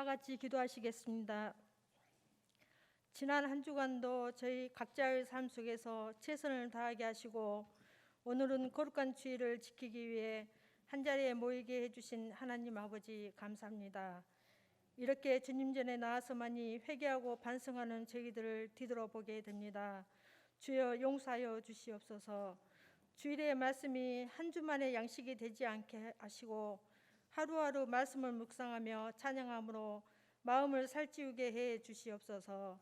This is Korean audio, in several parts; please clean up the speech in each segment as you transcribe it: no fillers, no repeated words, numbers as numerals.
다 같이 기도하시겠습니다. 지난 한 주간도 저희 각자의 삶 속에서 최선을 다하게 하시고 오늘은 거룩한 주일을 지키기 위해 한자리에 모이게 해주신 하나님 아버지 감사합니다. 이렇게 주님 전에 나와서만이 회개하고 반성하는 저희들을 뒤돌아보게 됩니다. 주여 용서하여 주시옵소서. 주일의 말씀이 한 주만의 양식이 되지 않게 하시고 하루하루 말씀을 묵상하며 찬양함으로 마음을 살찌우게 해 주시옵소서.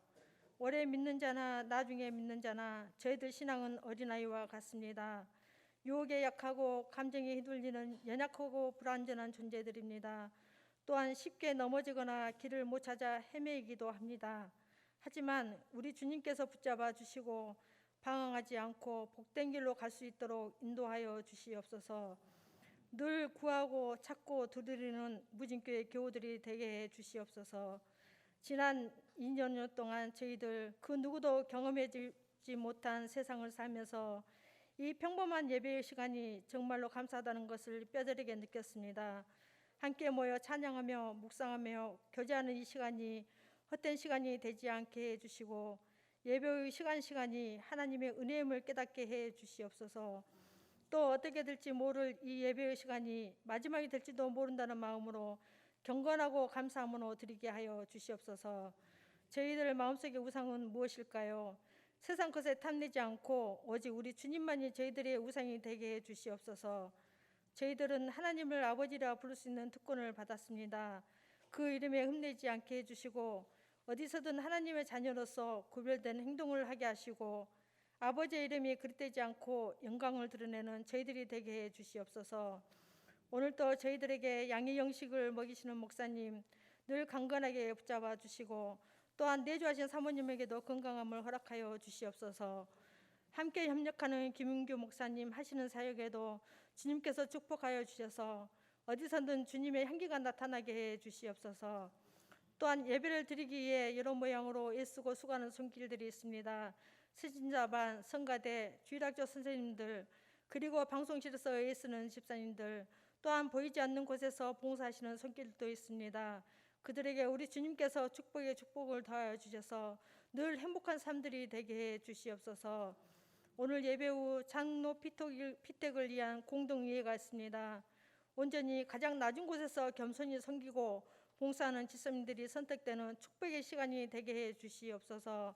오래 믿는 자나 나중에 믿는 자나 저희들 신앙은 어린아이와 같습니다. 유혹에 약하고 감정에 휘둘리는 연약하고 불완전한 존재들입니다. 또한 쉽게 넘어지거나 길을 못 찾아 헤매이기도 합니다. 하지만 우리 주님께서 붙잡아 주시고 방황하지 않고 복된 길로 갈 수 있도록 인도하여 주시옵소서. 늘 구하고 찾고 두드리는 무진교회 교우들이 되게 해 주시옵소서. 지난 2년 동안 저희들 그 누구도 경험해지 못한 세상을 살면서 이 평범한 예배의 시간이 정말로 감사하다는 것을 뼈저리게 느꼈습니다. 함께 모여 찬양하며 묵상하며 교제하는 이 시간이 헛된 시간이 되지 않게 해주시고 예배의 시간이 하나님의 은혜임을 깨닫게 해 주시옵소서. 또 어떻게 될지 모를 이 예배의 시간이 마지막이 될지도 모른다는 마음으로 경건하고 감사함으로 드리게 하여 주시옵소서. 저희들 마음속의 우상은 무엇일까요? 세상 것에 탐내지 않고 오직 우리 주님만이 저희들의 우상이 되게 해 주시옵소서. 저희들은 하나님을 아버지라 부를 수 있는 특권을 받았습니다. 그 이름에 흠내지 않게 해주시고 어디서든 하나님의 자녀로서 구별된 행동을 하게 하시고 아버지의 이름이 그릇되지 않고 영광을 드러내는 저희들이 되게 해 주시옵소서. 오늘도 저희들에게 양의 영식을 먹이시는 목사님 늘 강건하게 붙잡아 주시고 또한 내주하신 사모님에게도 건강함을 허락하여 주시옵소서. 함께 협력하는 김은규 목사님 하시는 사역에도 주님께서 축복하여 주셔서 어디서든 주님의 향기가 나타나게 해 주시옵소서. 또한 예배를 드리기 위해 여러 모양으로 애쓰고 수고하는 손길들이 있습니다. 세진자반, 성가대, 주일학교 선생님들 그리고 방송실에서 애쓰는 집사님들 또한 보이지 않는 곳에서 봉사하시는 손길도 있습니다. 그들에게 우리 주님께서 축복에 축복을 더하여 주셔서 늘 행복한 삶들이 되게 해 주시옵소서. 오늘 예배 후 장로 피택을 위한 공동의회가 있습니다. 온전히 가장 낮은 곳에서 겸손히 섬기고 봉사하는 집사님들이 선택되는 축복의 시간이 되게 해 주시옵소서.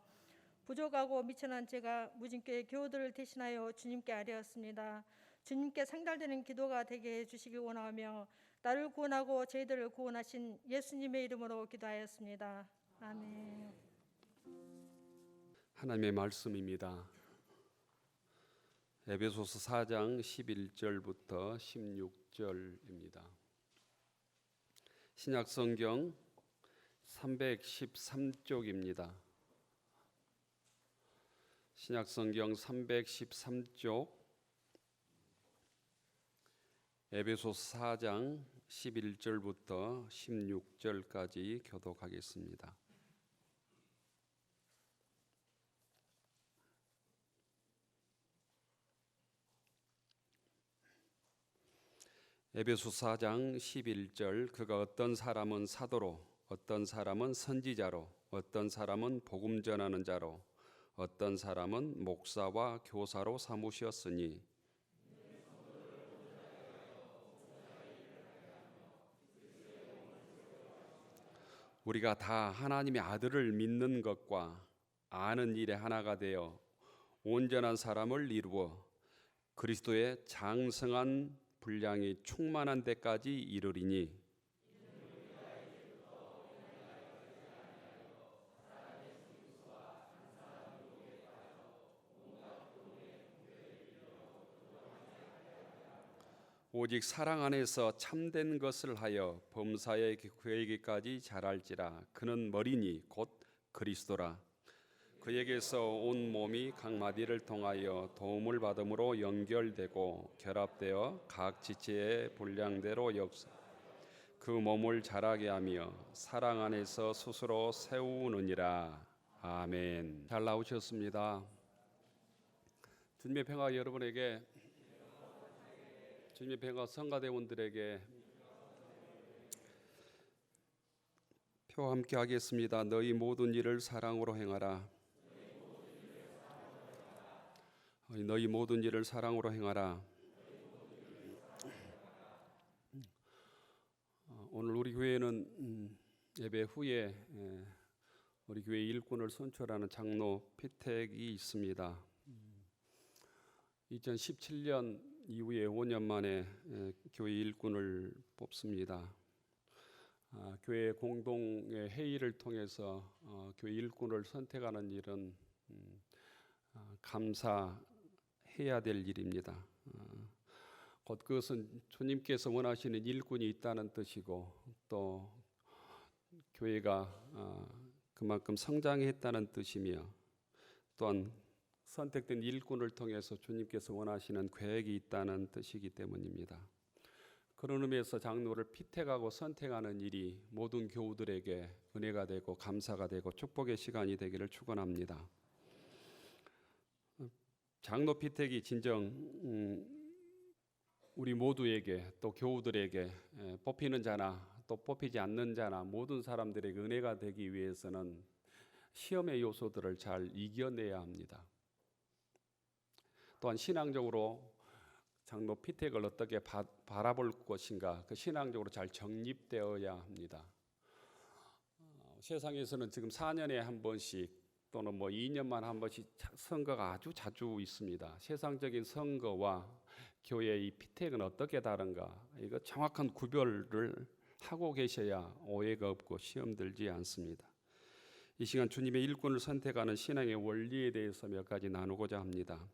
부족하고 미천한 제가 무진교회 교우들을 대신하여 주님께 아뢰었습니다. 주님께 상달되는 기도가 되게 해 주시기 원하며 나를 구원하고 저희들을 구원하신 예수님의 이름으로 기도하였습니다. 아멘. 하나님의 말씀입니다. 에베소서 4장 11절부터 16절입니다. 신약성경 313쪽입니다. 신약성경 313쪽 에베소서 4장 11절부터 16절까지 교독하겠습니다. 에베소서 4장 11절 그가 어떤 사람은 사도로 어떤 사람은 선지자로 어떤 사람은 복음 전하는 자로 어떤 사람은 목사와 교사로 삼으셨으니 우리가 다 하나님의 아들을 믿는 것과 아는 일에 하나가 되어 온전한 사람을 이루어 그리스도의 장성한 분량이 충만한 데까지 이르리니 오직 사랑 안에서 참된 것을 하여 범사에 그에게까지 자랄지라. 그는 머리니 곧 그리스도라. 그에게서 온 몸이 각 마디를 통하여 도움을 받음으로 연결되고 결합되어 각 지체의 분량대로 역사 그 몸을 자라게 하며 사랑 안에서 스스로 세우느니라. 아멘. 잘 나오셨습니다. 주님의 평화 여러분에게, 주님의 평화 성가대원들에게 표와 함께 하겠습니다. 너희 모든 일을 사랑으로 행하라. 너희 모든 일을 사랑으로 행하라. 오늘 우리 교회는 예배 후에 우리 교회 일꾼을 선출하는 장로 피택이 있습니다. 2017년 이후에 5년 만에 교회 일꾼을 뽑습니다. 교회 공동의 회의를 통해서 교회 일꾼을 선택하는 일은 감사해야 될 일입니다. 곧 그것은 주님께서 원하시는 일꾼이 있다는 뜻이고 또 교회가 그만큼 성장했다는 뜻이며 또한 선택된 일꾼을 통해서 주님께서 원하시는 계획이 있다는 뜻이기 때문입니다. 그런 의미에서 장로를 피택하고 선택하는 일이 모든 교우들에게 은혜가 되고 감사가 되고 축복의 시간이 되기를 축원합니다. 장로 피택이 진정 우리 모두에게 또 교우들에게 뽑히는 자나 또 뽑히지 않는 자나 모든 사람들에게 은혜가 되기 위해서는 시험의 요소들을 잘 이겨내야 합니다. 또한 신앙적으로 장로 피택을 어떻게 바라볼 것인가, 그 신앙적으로 잘 정립되어야 합니다. 세상에서는 지금 4년에 한 번씩 또는 2년만 한 번씩 선거가 아주 자주 있습니다. 세상적인 선거와 교회의 피택은 어떻게 다른가? 이거 정확한 구별을 하고 계셔야 오해가 없고 시험 들지 않습니다. 이 시간 주님의 일꾼을 선택하는 신앙의 원리에 대해서 몇 가지 나누고자 합니다.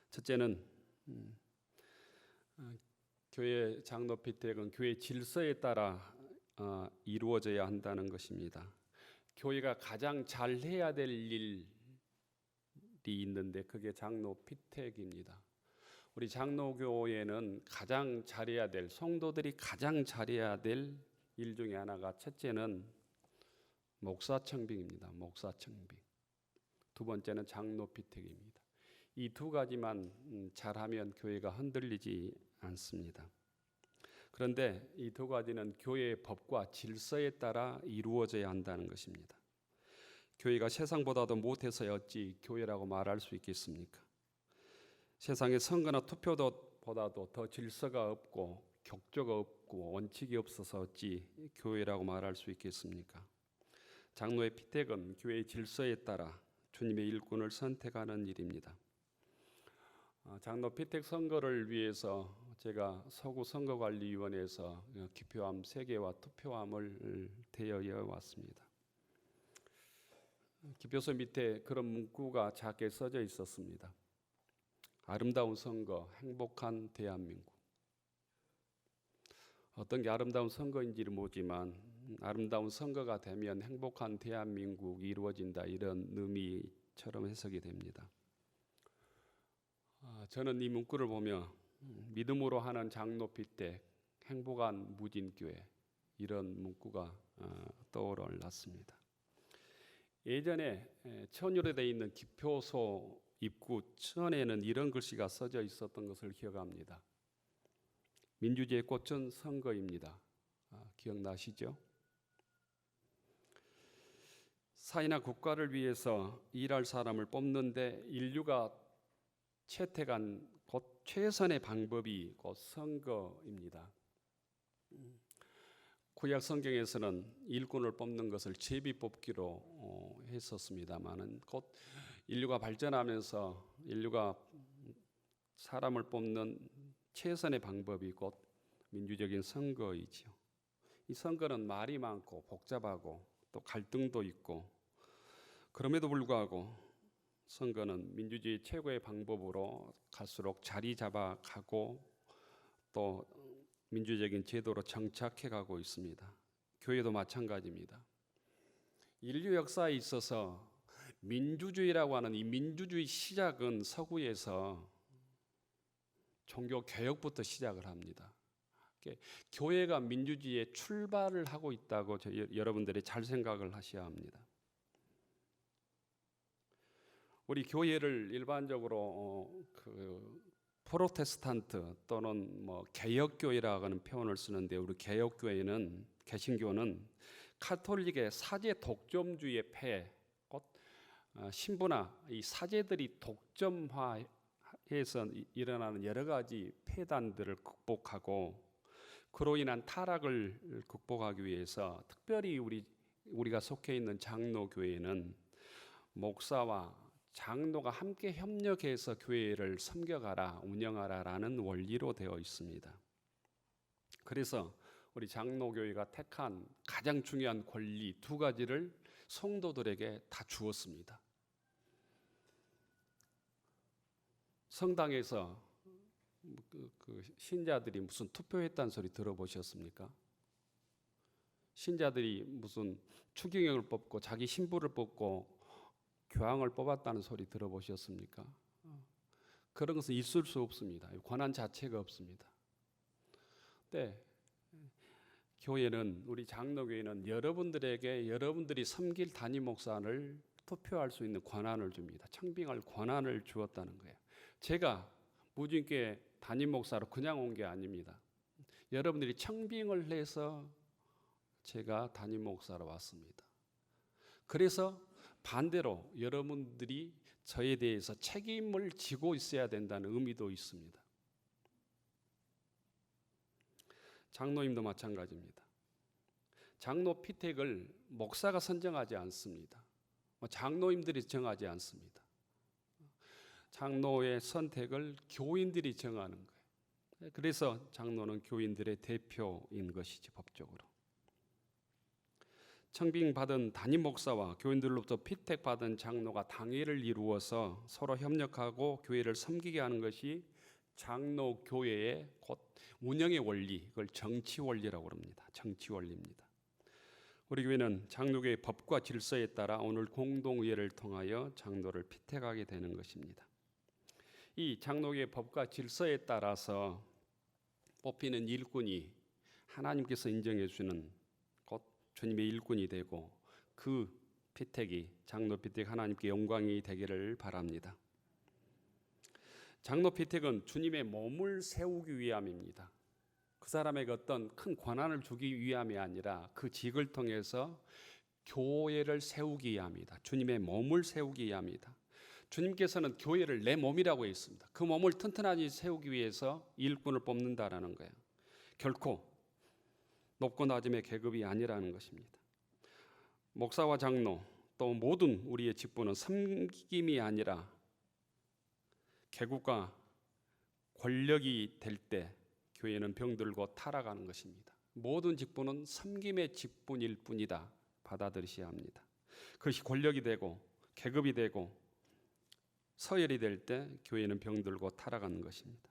첫째는 교회 장로 피택은 교회 질서에 따라 이루어져야 한다는 것입니다. 교회가 가장 잘해야 될 일이 있는데 그게 장로 피택입니다. 우리 장로교회는 가장 잘해야 될, 성도들이 가장 잘해야 될 일 중에 하나가 첫째는 목사청빙입니다. 목사청빙. 두 번째는 장로 피택입니다. 이 두 가지만 잘하면 교회가 흔들리지 않습니다. 그런데 이 두 가지는 교회의 법과 질서에 따라 이루어져야 한다는 것입니다. 교회가 세상보다도 못해서 어찌 교회라고 말할 수 있겠습니까? 세상의 선거나 투표보다도 더 질서가 없고 격조가 없고 원칙이 없어서 어찌 교회라고 말할 수 있겠습니까? 장로의 피택은 교회의 질서에 따라 주님의 일꾼을 선택하는 일입니다. 장로 피택 선거를 위해서 제가 서구 선거관리위원회에서 기표함 3개와 투표함을 대여해 왔습니다. 기표서 밑에 그런 문구가 작게 써져 있었습니다. 아름다운 선거, 행복한 대한민국. 어떤 게 아름다운 선거인지를 모르지만 아름다운 선거가 되면 행복한 대한민국이 이루어진다, 이런 의미처럼 해석이 됩니다. 저는 이 문구를 보며 믿음으로 하는 장로 피택, 행복한 무진교회, 이런 문구가 떠올랐습니다. 예전에 천율에 되어 있는 기표소 입구 천에는 이런 글씨가 써져 있었던 것을 기억합니다. 민주주의의 꽃은 선거입니다. 기억나시죠? 사회나 국가를 위해서 일할 사람을 뽑는데 인류가 채택한 곧 최선의 방법이 곧 선거입니다. 구약 성경에서는 일꾼을 뽑는 것을 제비뽑기로 했었습니다만은 곧 인류가 발전하면서 인류가 사람을 뽑는 최선의 방법이 곧 민주적인 선거이지요. 이 선거는 말이 많고 복잡하고 또 갈등도 있고, 그럼에도 불구하고 선거는 민주주의 최고의 방법으로 갈수록 자리 잡아가고 또 민주적인 제도로 정착해 가고 있습니다. 교회도 마찬가지입니다. 인류 역사에 있어서 민주주의라고 하는 이 민주주의 시작은 서구에서 종교 개혁부터 시작을 합니다. 교회가 민주주의의 출발을 하고 있다고 여러분들이 잘 생각을 하셔야 합니다. 우리 교회를 일반적으로 프로테스탄트 또는 개혁교회라고 하는 표현을 쓰는데, 우리 개혁교회는, 개신교는 카톨릭의 사제 독점주의의 폐해, 곧 신부나 이 사제들이 독점화해서 일어나는 여러 가지 폐단들을 극복하고 그로 인한 타락을 극복하기 위해서 특별히 우리가 속해 있는 장로교회는 목사와 장로가 함께 협력해서 교회를 섬겨가라, 운영하라라는 원리로 되어 있습니다. 그래서 우리 장로교회가 택한 가장 중요한 권리 두 가지를 성도들에게 다 주었습니다. 성당에서 그 신자들이 무슨 투표했다는 소리 들어보셨습니까? 신자들이 무슨 추기경을 뽑고 자기 신부를 뽑고 교황을 뽑았다는 소리 들어보셨습니까? 그런 것은 있을 수 없습니다. 권한 자체가 없습니다. 네, 교회는, 우리 장로교회는 여러분들에게 여러분들이 섬길 담임 목사를 투표할 수 있는 권한을 줍니다. 청빙할 권한을 주었다는 거예요. 제가 무주인교회 담임 목사로 그냥 온 게 아닙니다. 여러분들이 청빙을 해서 제가 담임 목사로 왔습니다. 그래서 반대로 여러분들이 저에 대해서 책임을 지고 있어야 된다는 의미도 있습니다. 장로님도 마찬가지입니다. 장로 피택을 목사가 선정하지 않습니다. 장로님들이 정하지 않습니다. 장로의 선택을 교인들이 정하는 거예요. 그래서 장로는 교인들의 대표인 것이지, 법적으로. 청빙받은 담임 목사와 교인들로부터 피택받은 장로가 당회를 이루어서 서로 협력하고 교회를 섬기게 하는 것이 장로교회의 곧 운영의 원리, 그걸 정치원리라고 합니다. 정치원리입니다. 우리 교회는 장로교회의 법과 질서에 따라 오늘 공동의회를 통하여 장로를 피택하게 되는 것입니다. 이 장로교회의 법과 질서에 따라서 뽑히는 일꾼이 하나님께서 인정해 주시는 곧 주님의 일꾼이 되고, 그 피택이, 장로 피택, 하나님께 영광이 되기를 바랍니다. 장로 피택은 주님의 몸을 세우기 위함입니다. 그 사람에게 어떤 큰 권한을 주기 위함이 아니라 그 직을 통해서 교회를 세우기 위함이다. 주님의 몸을 세우기 위함이다. 주님께서는 교회를 내 몸이라고 했습니다. 그 몸을 튼튼하게 세우기 위해서 일꾼을 뽑는다라는 거예요. 결코 높고 낮음의 계급이 아니라는 것입니다. 목사와 장로 또 모든 우리의 직분은 섬김이 아니라 계급과 권력이 될 때 교회는 병들고 타락하는 것입니다. 모든 직분은 섬김의 직분일 뿐이다 받아들이셔야 합니다. 그것이 권력이 되고 계급이 되고 서열이 될 때 교회는 병들고 타락하는 것입니다.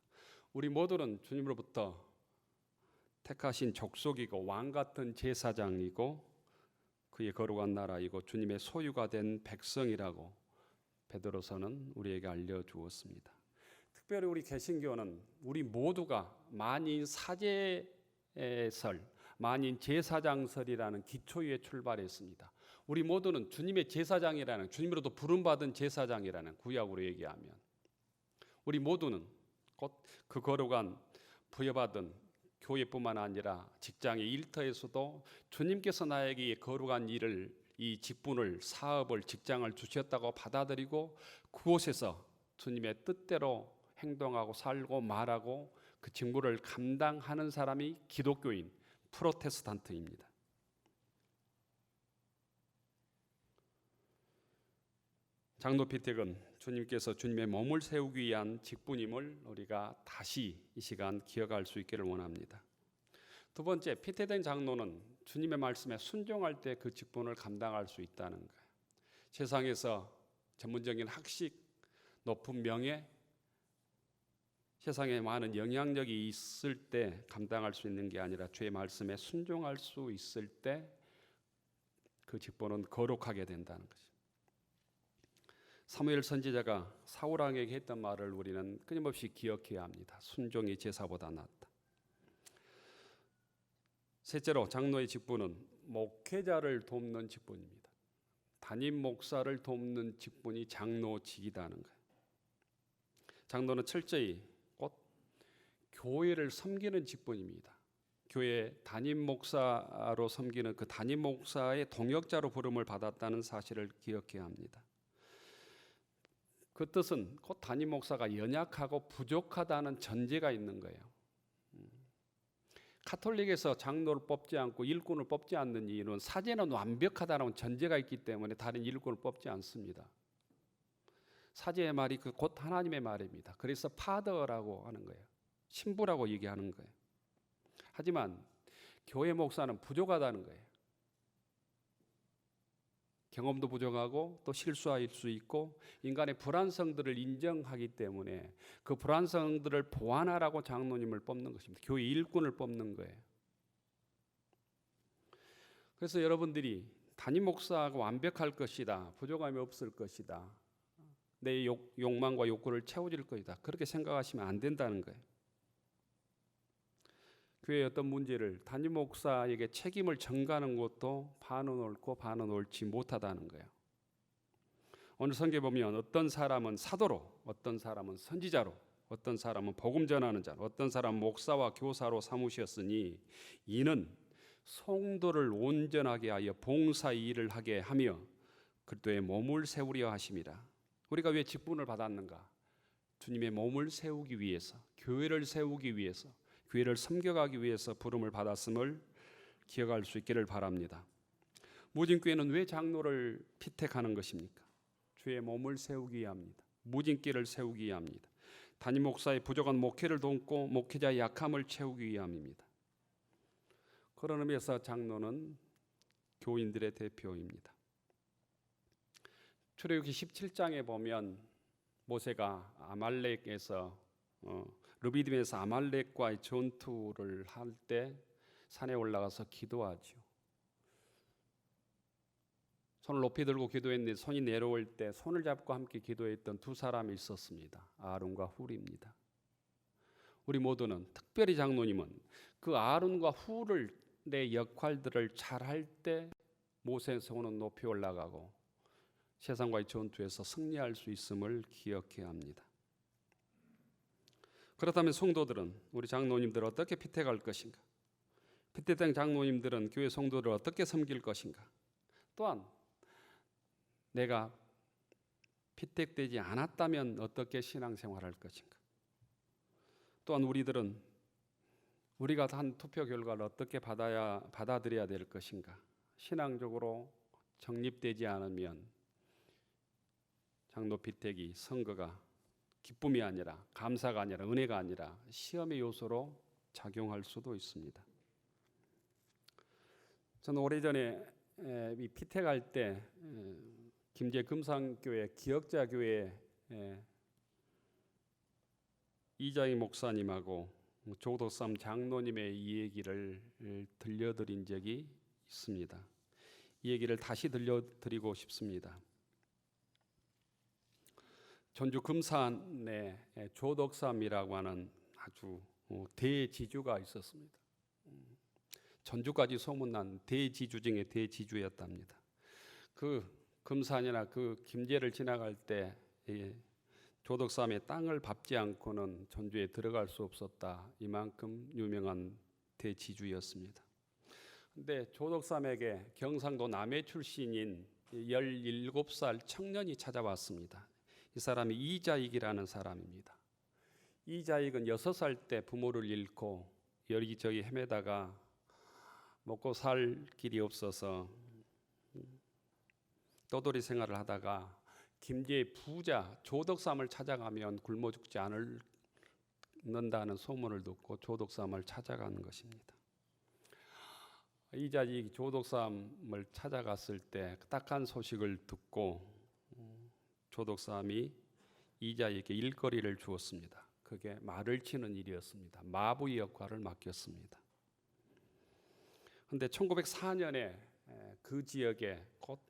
우리 모두는 주님으로부터 택하신 족속이고 왕 같은 제사장이고 그의 거룩한 나라이고 주님의 소유가 된 백성이라고 베드로서는 우리에게 알려주었습니다. 특별히 우리 개신교는 우리 모두가 만인 사제설, 만인 제사장설이라는 기초 위에 출발했습니다. 우리 모두는 주님의 제사장이라는, 주님으로도 부름받은 제사장이라는, 구약으로 얘기하면 우리 모두는 곧 그 거룩한 부여받은 교회뿐만 아니라 직장의 일터에서도 주님께서 나에게 거룩한 일을, 이 직분을, 사업을, 직장을 주셨다고 받아들이고 그곳에서 주님의 뜻대로 행동하고 살고 말하고 그 직무를 감당하는 사람이 기독교인, 프로테스탄트입니다. 장로 피택은 주님께서 주님의 몸을 세우기 위한 직분임을 우리가 다시 이 시간 기억할 수 있기를 원합니다. 두 번째, 피택된 장로는 주님의 말씀에 순종할 때 그 직분을 감당할 수 있다는 거예요. 세상에서 전문적인 학식, 높은 명예, 세상에 많은 영향력이 있을 때 감당할 수 있는 게 아니라 주의 말씀에 순종할 수 있을 때 그 직분은 거룩하게 된다는 거죠. 사무엘 선지자가 사울 왕에게 했던 말을 우리는 끊임없이 기억해야 합니다. 순종이 제사보다 낫다. 셋째로, 장로의 직분은 목회자를 돕는 직분입니다. 담임 목사를 돕는 직분이 장로직이라는 거예요. 장로는 철저히 곧 교회를 섬기는 직분입니다. 교회 담임 목사로 섬기는 그 담임 목사의 동역자로 부름을 받았다는 사실을 기억해야 합니다. 그 뜻은 곧 담임 목사가 연약하고 부족하다는 전제가 있는 거예요. 카톨릭에서 장로를 뽑지 않고 일꾼을 뽑지 않는 이유는 사제는 완벽하다는 전제가 있기 때문에 다른 일꾼을 뽑지 않습니다. 사제의 말이 곧 하나님의 말입니다. 그래서 파더라고 하는 거예요. 신부라고 얘기하는 거예요. 하지만 교회 목사는 부족하다는 거예요. 경험도 부족하고 또 실수할 수 있고 인간의 불완성들을 인정하기 때문에 그 불완성들을 보완하라고 장로님을 뽑는 것입니다. 교회 일꾼을 뽑는 거예요. 그래서 여러분들이 담임 목사가 완벽할 것이다, 부족함이 없을 것이다, 내 욕망과 욕구를 채워줄 것이다, 그렇게 생각하시면 안 된다는 거예요. 교회의 어떤 문제를 담임 목사에게 책임을 전가하는 것도 반은 옳고 반은 옳지 못하다는 거예요. 오늘 성경에 보면 어떤 사람은 사도로, 어떤 사람은 선지자로, 어떤 사람은 복음 전하는 자로, 어떤 사람은 목사와 교사로 삼으셨으니 이는 성도를 온전하게 하여 봉사 일을 하게 하며 그리스도의 몸을 세우려 하심이라. 우리가 왜 직분을 받았는가? 주님의 몸을 세우기 위해서, 교회를 세우기 위해서, 교회를 섬겨가기 위해서 부름을 받았음을 기억할 수 있기를 바랍니다. 무진교회는 왜 장로를 피택하는 것입니까? 주의 몸을 세우기 위함입니다. 무진교회를 세우기 위함입니다. 담임 목사의 부족한 목회를 돕고 목회자의 약함을 채우기 위함입니다. 그런 의미에서 장로는 교인들의 대표입니다. 출애굽기 17장에 보면 모세가 아말렉에서 르비딤에서 아말렉과의 전투를 할 때 산에 올라가서 기도하죠. 손을 높이 들고 기도했는데 손이 내려올 때 손을 잡고 함께 기도했던 두 사람이 있었습니다. 아론과 훌입니다. 우리 모두는, 특별히 장로님은 그 아론과 훌의 역할들을 잘할 때 모세의 손은 높이 올라가고 세상과의 전투에서 승리할 수 있음을 기억해야 합니다. 그렇다면 성도들은, 우리 장로님들을 어떻게 피택할 것인가? 피택된 장로님들은 교회 성도들을 어떻게 섬길 것인가? 또한 내가 피택되지 않았다면 어떻게 신앙생활할 것인가? 또한 우리들은 우리가 한 투표 결과를 어떻게 받아들여야 될 것인가? 신앙적으로 정립되지 않으면 장로 피택이, 선거가 기쁨이 아니라, 감사가 아니라, 은혜가 아니라 시험의 요소로 작용할 수도 있습니다. 저는 오래전에 이 피택할 때 김제 금산교회 기역자교회 이장희 목사님하고 조덕삼 장로님의 이 얘기를 들려드린 적이 있습니다. 이 얘기를 다시 들려드리고 싶습니다. 전주 금산에 조덕삼이라고 하는 아주 대지주가 있었습니다. 전주까지 소문난 대지주 중에 대지주였답니다. 그 금산이나 그 김제를 지나갈 때 조덕삼의 땅을 밟지 않고는 전주에 들어갈 수 없었다. 이만큼 유명한 대지주였습니다. 그런데 조덕삼에게 경상도 남해 출신인 17살 청년이 찾아왔습니다. 이 사람이 이자익이라는 사람입니다. 이자익은 6살 때 부모를 잃고 여기저기 헤매다가 먹고 살 길이 없어서 떠돌이 생활을 하다가 김제의 부자 조덕삼을 찾아가면 굶어 죽지 않는다는 소문을 듣고 조덕삼을 찾아가는 것입니다. 이자익이 조덕삼을 찾아갔을 때 딱한 소식을 듣고 조덕삼이 이자익에게 일거리를 주었습니다. 그게 말을 치는 일이었습니다. 마부의 역할을 맡겼습니다. 그런데 1904년에 그 지역에 곧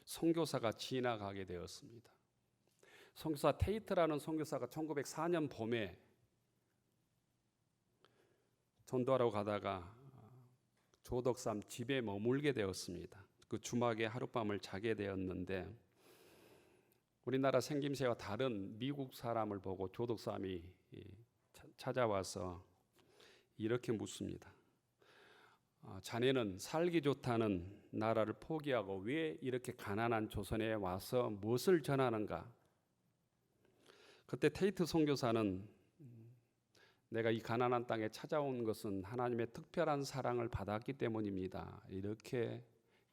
선교사가 지나가게 되었습니다. 선교사 테이트라는 선교사가 1904년 봄에 전도하러 가다가 조덕삼 집에 머물게 되었습니다. 그 주막에 하룻밤을 자게 되었는데 우리나라 생김새와 다른 미국 사람을 보고 조덕삼이 찾아와서 이렇게 묻습니다. 자네는 살기 좋다는 나라를 포기하고 왜 이렇게 가난한 조선에 와서 무엇을 전하는가? 그때 테이트 선교사는 내가 이 가난한 땅에 찾아온 것은 하나님의 특별한 사랑을 받았기 때문입니다. 이렇게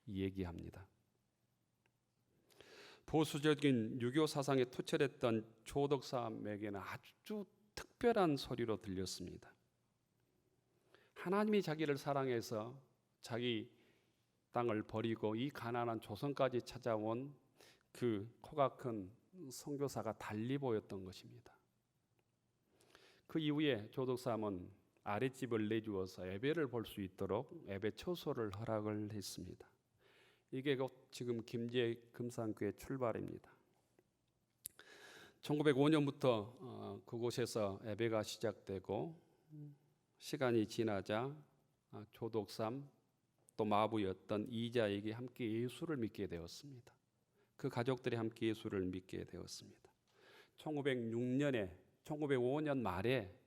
얘기합니다. 보수적인 유교 사상에 투철했던 조덕삼에게는 아주 특별한 소리로 들렸습니다. 하나님이 자기를 사랑해서 자기 땅을 버리고 이 가난한 조선까지 찾아온 그 코가 큰 선교사가 달리 보였던 것입니다. 그 이후에 조덕삼은 아랫집을 내주어서 예배를 볼 수 있도록 예배 처소를 허락을 했습니다. 이게 곧 지금 김제 금산교회 출발입니다. 1905년부터 그곳에서 예배가 시작되고 시간이 지나자 조덕삼 또 마부였던 이자익이 함께 예수를 믿게 되었습니다. 그 가족들이 함께 예수를 믿게 되었습니다. 1905년 말에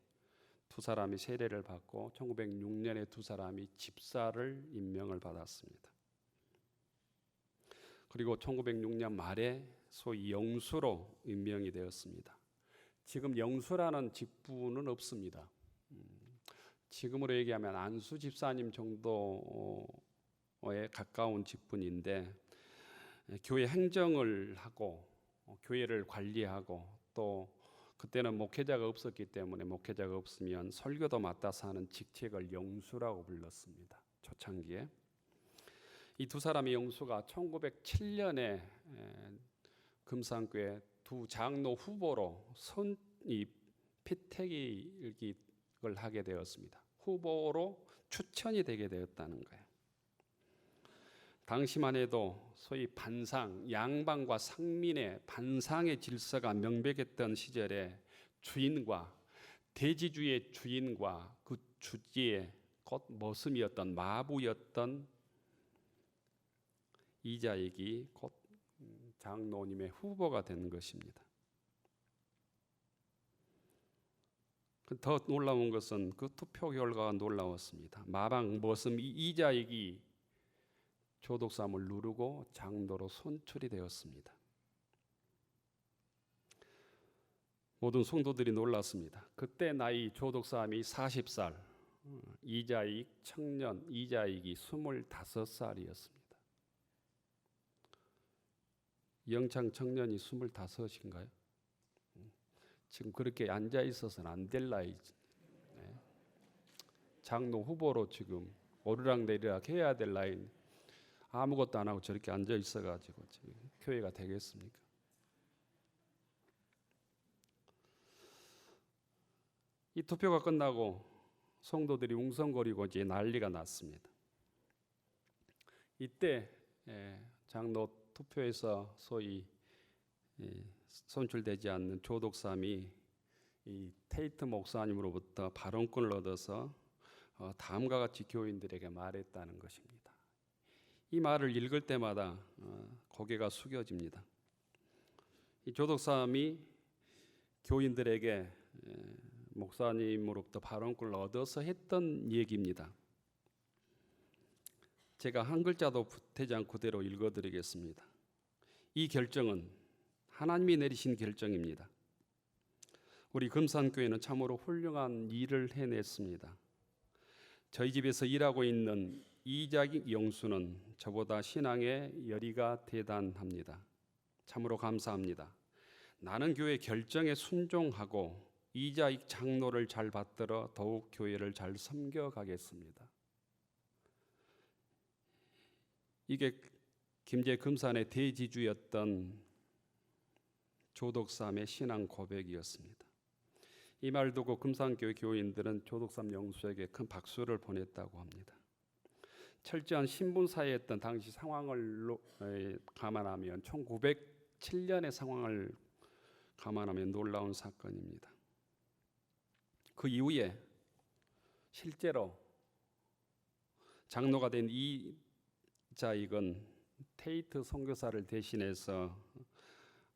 두 사람이 세례를 받고 1906년에 두 사람이 집사를 임명을 받았습니다. 그리고 1906년 말에 소위 영수로 임명이 되었습니다. 지금 영수라는 직분은 없습니다. 지금으로 얘기하면 안수 집사님 정도에 가까운 직분인데 교회 행정을 하고 교회를 관리하고 또 그때는 목회자가 없었기 때문에 목회자가 없으면 설교도 맡아서 하는 직책을 영수라고 불렀습니다. 초창기에. 이 두 사람의 영수가 1907년에 금산교회 두 장로 후보로 피택을 하게 되었습니다. 후보로 추천이 되게 되었다는 거예요. 당시만 해도 소위 반상, 양반과 상민의 반상의 질서가 명백했던 시절에 주인과 대지주의 주인과 그 주지의 곧 머슴이었던 마부였던 이자익이 곧 장로님의 후보가 된 것입니다. 더 놀라운 것은 그 투표 결과가 놀라웠습니다. 마방 머슴 이자익이 조덕삼을 누르고 장로로 선출이 되었습니다. 모든 성도들이 놀랐습니다. 그때 나이 조덕삼이 40살, 이자익 청년 이자익이 25살이었습니다. 영창 청년이 25인가요? 지금 그렇게 앉아 있어서는 안 될 나이지. 장로 후보로 지금 오르락내리락 해야 될 나이. 아무것도 안 하고 저렇게 앉아 있어가지고 지금 교회가 되겠습니까? 이 투표가 끝나고 성도들이 웅성거리고 이제 난리가 났습니다. 이때 장로 투표에서 소위 선출되지 않는 조덕삼이 이 테이트 목사님으로부터 발언권을 얻어서 다음과 같이 교인들에게 말했다는 것입니다. 이 말을 읽을 때마다 고개가 숙여집니다. 이 조덕삼이 교인들에게 목사님으로부터 발언권을 얻어서 했던 얘기입니다. 제가 한 글자도 보태지 않고 그대로 읽어드리겠습니다. 이 결정은 하나님이 내리신 결정입니다. 우리 금산교회는 참으로 훌륭한 일을 해냈습니다. 저희 집에서 일하고 있는 이자익 영수는 저보다 신앙의 열의가 대단합니다. 참으로 감사합니다. 나는 교회 결정에 순종하고 이자익 장로를 잘 받들어 더욱 교회를 잘 섬겨가겠습니다. 이게 김제 금산의 대지주였던 조덕삼의 신앙 고백이었습니다. 이 말 듣고 금산교회 교인들은 조덕삼 영수에게 큰 박수를 보냈다고 합니다. 철저한 신분사회였던 당시 상황을 감안하면 1907년의 상황을 감안하면 놀라운 사건입니다. 그 이후에 실제로 장로가 된 이자익은 테이트 선교사를 대신해서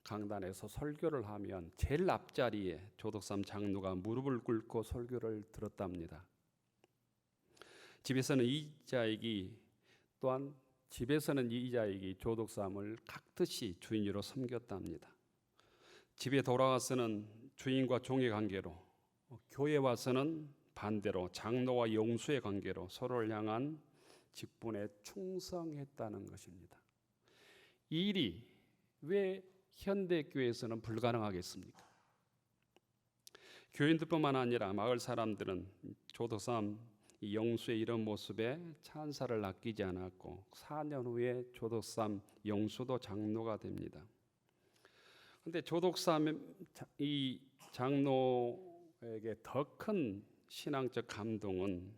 강단에서 설교를 하면 제일 앞자리에 조덕삼 장로가 무릎을 꿇고 설교를 들었답니다. 집에서는 이자익이 또한 집에서는 이자익이 조덕삼을 각듯이 주인으로 섬겼답니다. 집에 돌아와서는 주인과 종의 관계로, 교회 와서는 반대로 장로와 영수의 관계로 서로를 향한 직분에 충성했다는 것입니다. 이 일이 왜 현대교회에서는 불가능하겠습니까? 교인들뿐만 아니라 마을 사람들은 조덕삼 영수의 이런 모습에 찬사를 아끼지 않았고 4년 후에 조덕삼 영수도 장로가 됩니다. 그런데 조덕삼 이 장로에게 더 큰 신앙적 감동은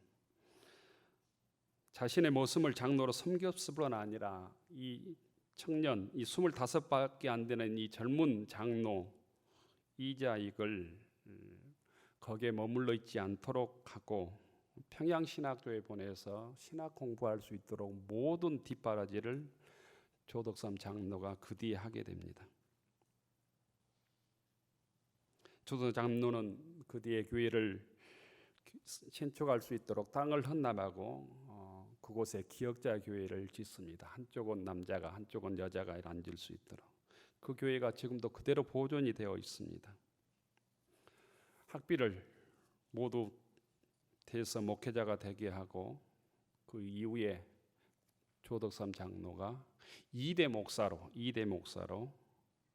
자신의 모습을 장로로 섬겼을 뿐 아니라 이 청년, 이 25밖에 안 되는 이 젊은 장로 이자익을 거기에 머물러 있지 않도록 하고 평양신학교에 보내서 신학 공부할 수 있도록 모든 뒷바라지를 조덕삼 장로가 그 뒤에 하게 됩니다. 조덕삼 장로는 그 뒤에 교회를 신축할 수 있도록 땅을 헌납하고 그곳에 기역자 교회를 짓습니다. 한쪽은 남자가 한쪽은 여자가 앉을 수 있도록. 그 교회가 지금도 그대로 보존이 되어 있습니다. 학비를 모두 대서 목회자가 되게 하고 그 이후에 조덕삼 장로가 2대 목사로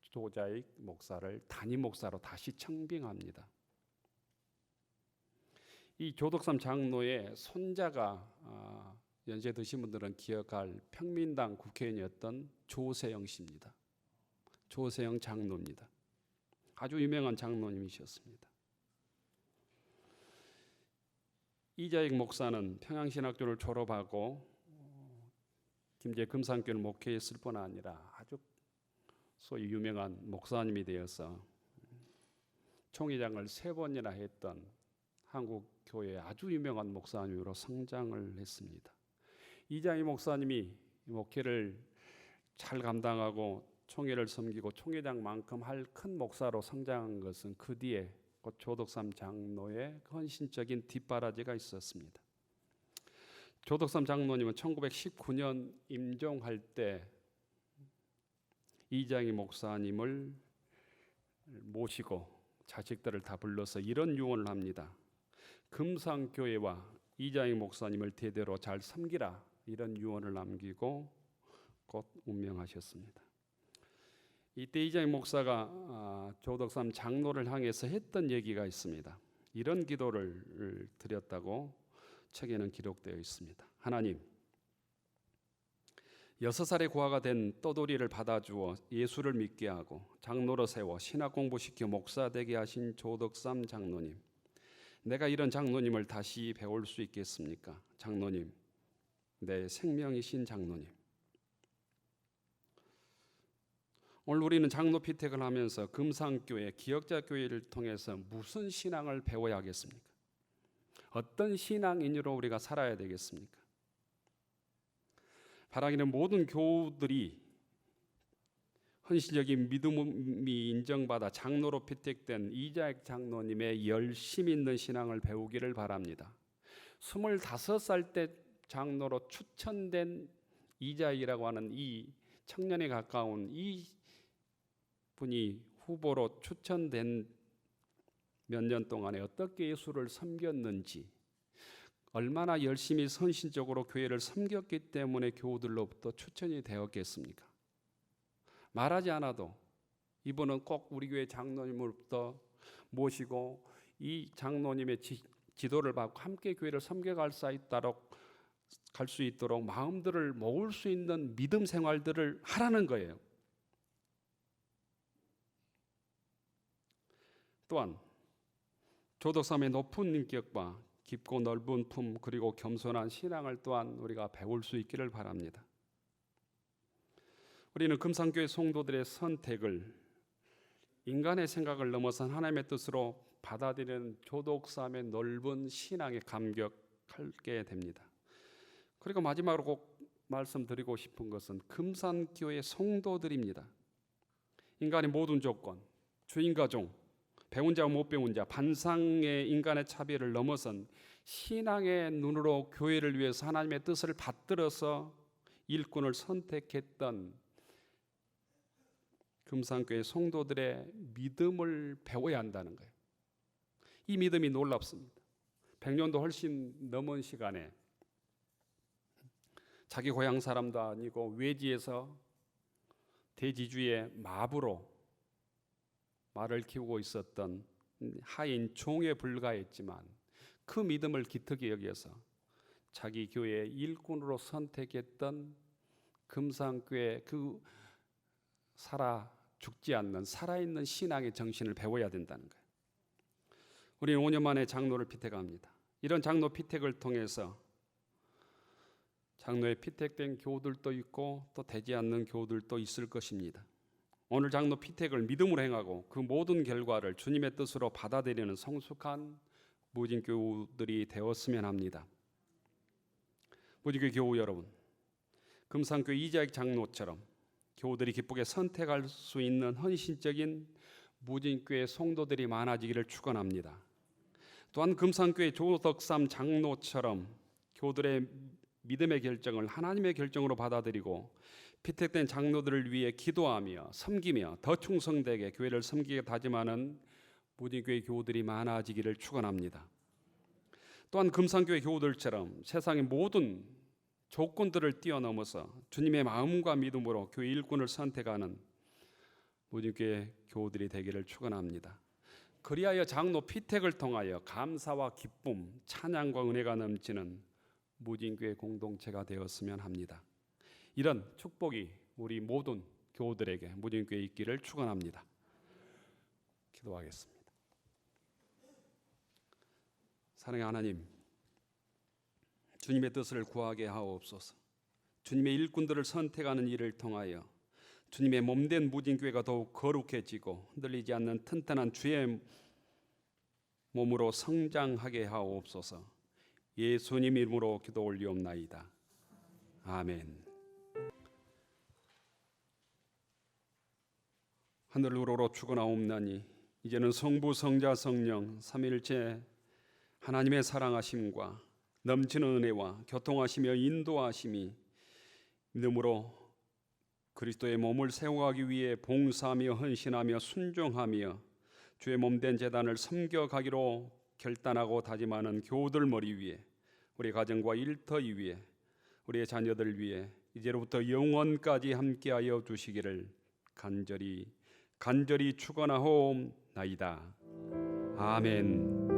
조자익 목사를 담임 목사로 다시 청빙합니다. 이 조덕삼 장로의 손자가 연세 드신 분들은 기억할 평민당 국회의원이었던 조세영 씨입니다. 조세영 장로입니다. 아주 유명한 장로님이셨습니다. 이자익 목사는 평양신학교를 졸업하고 김제 금산교를 목회했을 뿐 아니라 아주 소위 유명한 목사님이 되어서 총회장을 3번이나 했던 한국 교회의 아주 유명한 목사님으로 성장을 했습니다. 이자익 목사님이 목회를 잘 감당하고 총회를 섬기고 총회장만큼 할 큰 목사로 성장한 것은 그 뒤에 조덕삼 장로의 헌신적인 뒷바라지가 있었습니다. 조덕삼 장로님은 1919년 임종할 때 이자익 목사님을 모시고 자식들을 다 불러서 이런 유언을 합니다. 금산교회와 이자익 목사님을 대대로 잘 섬기라, 이런 유언을 남기고 곧 운명하셨습니다. 이때 이자익 목사가 조덕삼 장로를 향해서 했던 얘기가 있습니다. 이런 기도를 드렸다고 책에는 기록되어 있습니다. 하나님, 6살에 고아가 된 떠돌이를 받아주어 예수를 믿게 하고 장로로 세워 신학 공부시켜 목사 되게 하신 조덕삼 장로님, 내가 이런 장로님을 다시 배울 수 있겠습니까? 장로님, 내 생명이신 장로님. 오늘 우리는 장로 피택을 하면서 금산교회, 기역자교회를 통해서 무슨 신앙을 배워야 하겠습니까? 어떤 신앙인으로 우리가 살아야 되겠습니까? 바라기는 모든 교우들이 헌신적인 믿음이 인정받아 장로로 피택된 이자익 장로님의 열심 있는 신앙을 배우기를 바랍니다. 25살 때 장로로 추천된 이자익이라고 하는 이 청년에 가까운 이 분이 후보로 추천된 몇 년 동안에 어떻게 예수를 섬겼는지, 얼마나 열심히 헌신적으로 교회를 섬겼기 때문에 교우들로부터 추천이 되었겠습니까? 말하지 않아도 이분은 꼭 우리 교회 장로님으로부터 모시고 이 장로님의 지도를 받고 함께 교회를 섬겨갈 수 있도록 마음들을 모을 수 있는 믿음 생활들을 하라는 거예요. 또한 조덕삼의 높은 인격과 깊고 넓은 품 그리고 겸손한 신앙을 또한 우리가 배울 수 있기를 바랍니다. 우리는 금산교회 성도들의 선택을 인간의 생각을 넘어선 하나님의 뜻으로 받아들이는 조덕삼의 넓은 신앙에 감격하게 됩니다. 그리고 마지막으로 꼭 말씀드리고 싶은 것은 금산교회 성도들입니다. 인간의 모든 조건, 주인과 종, 배운 자와 못 배운 자, 반상의 인간의 차별을 넘어선 신앙의 눈으로 교회를 위해서 하나님의 뜻을 받들어서 일꾼을 선택했던 금산교회 성도들의 믿음을 배워야 한다는 거예요. 이 믿음이 놀랍습니다. 100년도 훨씬 넘은 시간에 자기 고향 사람도 아니고 외지에서 대지주의 마부로 말을 키우고 있었던 하인 종에 불과했지만 그 믿음을 기특히 여기서 자기 교회의 일꾼으로 선택했던 금산교회 그 죽지 않는 살아있는 신앙의 정신을 배워야 된다는 거예요. 우리는 5년 만에 장로를 피택합니다. 이런 장로 피택을 통해서 장로에 피택된 교우들도 있고 또 되지 않는 교우들도 있을 것입니다. 오늘 장로 피택을 믿음으로 행하고 그 모든 결과를 주님의 뜻으로 받아들이는 성숙한 무진교우들이 되었으면 합니다. 무진교회 교우 여러분, 금산교회 이재학 장로처럼 교우들이 기쁘게 선택할 수 있는 헌신적인 무진교회 성도들이 많아지기를 축원합니다. 또한 금산교회 조덕삼 장로처럼 교우들의 믿음의 결정을 하나님의 결정으로 받아들이고 피택된 장로들을 위해 기도하며 섬기며 더 충성되게 교회를 섬기게 다짐하는 무진교회 교우들이 많아지기를 축원합니다. 또한 금산교회 교우들처럼 세상의 모든 조건들을 뛰어넘어서 주님의 마음과 믿음으로 교회 일꾼을 선택하는 무진교회 교우들이 되기를 축원합니다. 그리하여 장로 피택을 통하여 감사와 기쁨, 찬양과 은혜가 넘치는 무진교회 공동체가 되었으면 합니다. 이런 축복이 우리 모든 교우들에게 무진교회에 있기를 축원합니다. 기도하겠습니다. 사랑의 하나님, 주님의 뜻을 구하게 하옵소서. 주님의 일꾼들을 선택하는 일을 통하여 주님의 몸된 무진교회가 더욱 거룩해지고 흔들리지 않는 튼튼한 주의 몸으로 성장하게 하옵소서. 예수님 이름으로 기도 올리옵나이다. 아멘. 하늘 우러러 축원하옵나니 이제는 성부 성자 성령 삼위일체 하나님의 사랑하심과 넘치는 은혜와 교통하시며 인도하심이 믿음으로 그리스도의 몸을 세워가기 위해 봉사하며 헌신하며 순종하며 주의 몸된 제단을 섬겨가기로 결단하고 다짐하는 교우들 머리 위에 우리 가정과 일터위 위에 우리의 자녀들 위에 이제로부터 영원까지 함께하여 주시기를 간절히 축원하옵나이다. 아멘.